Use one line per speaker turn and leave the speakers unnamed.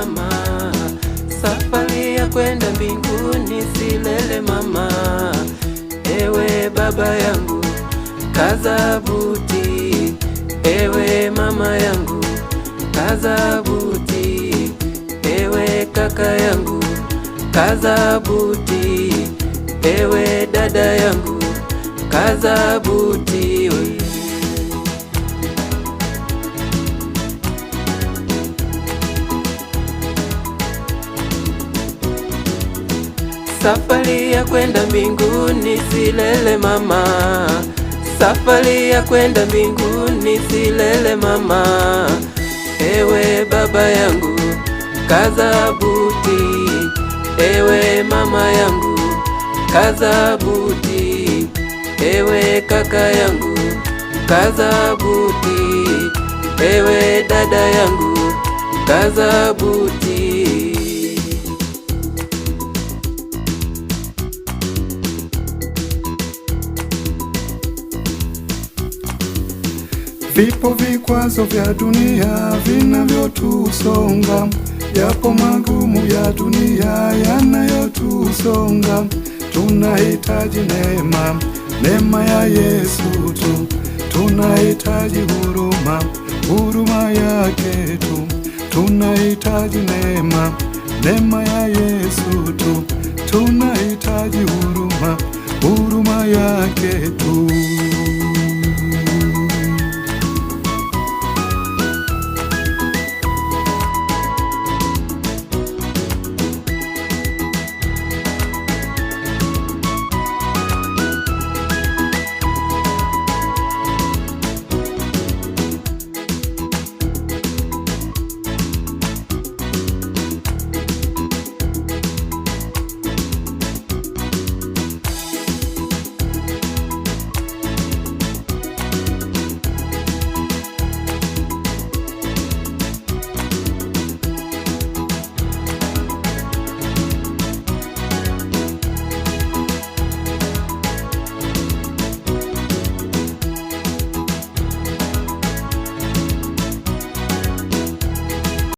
mama, safari ya kwenda mbinguni silele mama. Ewe baba yangu kaza buti, ewe mama yangu kaza buti, ewe kaka yangu kaza buti, ewe dada yangu kaza buti we. Safari ya kwenda mbinguni silele mama, safari ya kwenda mbinguni silele mama. Ewe baba yangu kaza buti, ewe mama yangu kaza buti, ewe kaka yangu kaza buti, ewe dada yangu kaza buti.
Vipo vikwazo vya dunia vinavyotusonga, yapo magumu ya dunia yanayotusonga. Tunahitaji neema, neema ya Yesu tu. Tunahitaji huruma, huruma yake tu. Tunahitaji neema, neema ya Yesu.